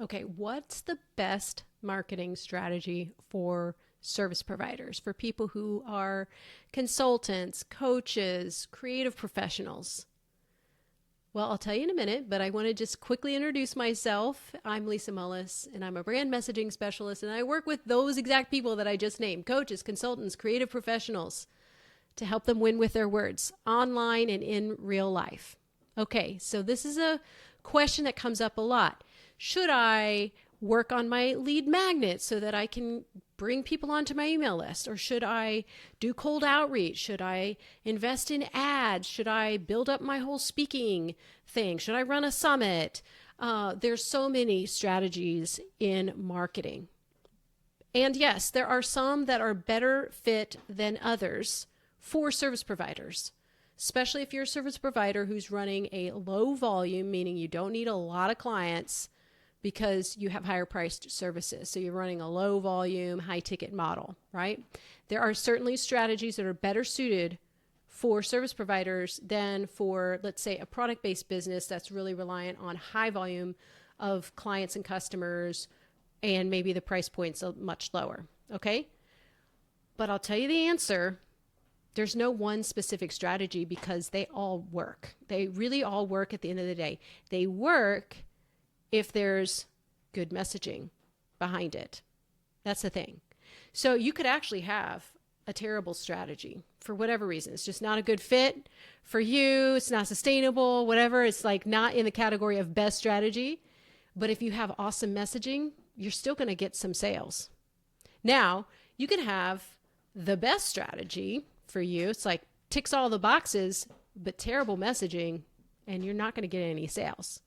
Okay, what's the best marketing strategy for service providers, for people who are consultants, coaches, creative professionals? Well, I'll tell you in a minute, but I want to just quickly introduce myself. I'm Lisa Mullis, and I'm a brand messaging specialist, and I work with those exact people that I just named, coaches, consultants, creative professionals, to help them win with their words, online and in real life. Okay, so this is a question that comes up a lot. Should I work on my lead magnet so that I can bring people onto my email list? Or should I do cold outreach? Should I invest in ads? Should I build up my whole speaking thing? Should I run a summit? There's so many strategies in marketing. And yes, there are some that are better fit than others for service providers, especially if you're a service provider who's running a low volume, meaning you don't need a lot of clients because you have higher priced services. So you're running a low volume, high ticket model, right? There are certainly strategies that are better suited for service providers than for, let's say, a product-based business that's really reliant on high volume of clients and customers, and maybe the price point's much lower, okay? But I'll tell you the answer. There's no one specific strategy because they all work. They really all work at the end of the day. They work if there's good messaging behind it. That's the thing. So you could actually have a terrible strategy for whatever reason. It's just not a good fit for you. It's not sustainable, whatever. It's like not in the category of best strategy. But if you have awesome messaging, you're still going to get some sales. Now, you can have the best strategy for you. It's like ticks all the boxes, but terrible messaging, and you're not going to get any sales.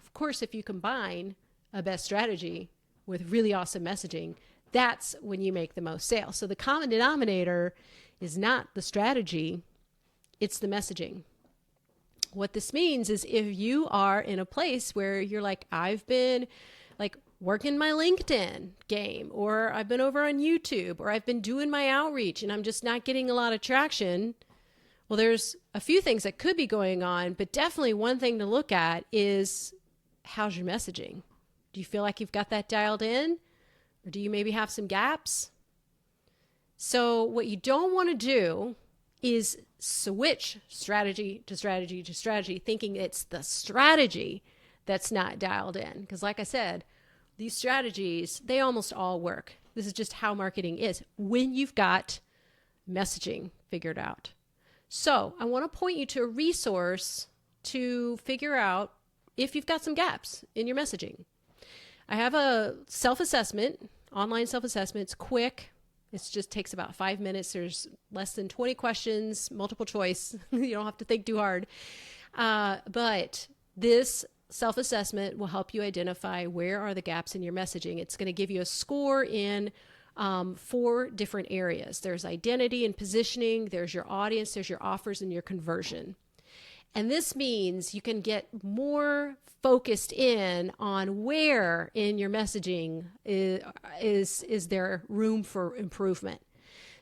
Of course, if you combine a best strategy with really awesome messaging, that's when you make the most sales. So the common denominator is not the strategy, it's the messaging. What this means is if you are in a place where you're like, I've been like working my LinkedIn game, or I've been over on YouTube, or I've been doing my outreach and I'm just not getting a lot of traction. Well, there's a few things that could be going on, but definitely one thing to look at is, how's your messaging? Do you feel like you've got that dialed in? Or do you maybe have some gaps? So what you don't want to do is switch strategy to strategy to strategy, thinking it's the strategy that's not dialed in. Because like I said, these strategies, they almost all work. This is just how marketing is when you've got messaging figured out. So I want to point you to a resource to figure out if you've got some gaps in your messaging. I have a self-assessment, online self-assessment. It's quick. It just takes about 5 minutes. There's less than 20 questions, multiple choice. You don't have to think too hard. But this self-assessment will help you identify where are the gaps in your messaging. It's going to give you a score in 4 different areas. There's identity and positioning. There's your audience. There's your offers and your conversion. And this means you can get more focused in on where in your messaging is there room for improvement.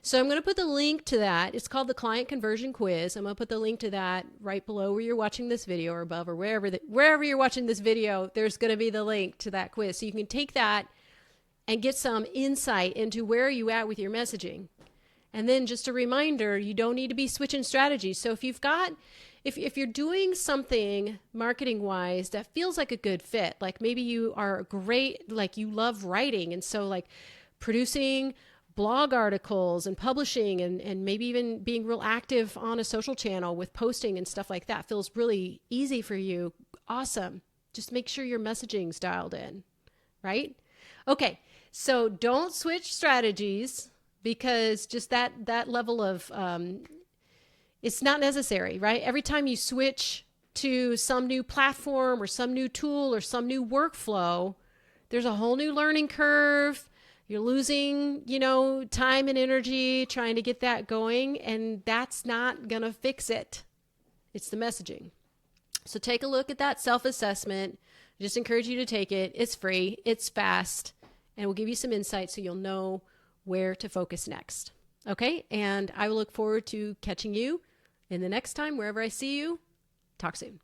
So I'm going to put the link to that. It's called the Client Conversion Quiz. I'm going to put the link to that right below where you're watching this video, or above, or wherever you're watching this video, there's going to be the link to that quiz. So you can take that and get some insight into where are you at with your messaging. And then just a reminder, you don't need to be switching strategies. So if you're doing something marketing wise that feels like a good fit, like maybe you are great, like you love writing, and so like producing blog articles and publishing and maybe even being real active on a social channel with posting and stuff like that feels really easy for you. Awesome. Just make sure your messaging's dialed in, right? Okay. So don't switch strategies, because just that level of, it's not necessary, right? Every time you switch to some new platform or some new tool or some new workflow, there's a whole new learning curve. You're losing, time and energy trying to get that going, and that's not going to fix it. It's the messaging. So take a look at that self-assessment. I just encourage you to take it. It's free, it's fast, and it will give you some insight so you'll know where to focus next. Okay? And I will look forward to catching you in the next time, wherever I see you. Talk soon.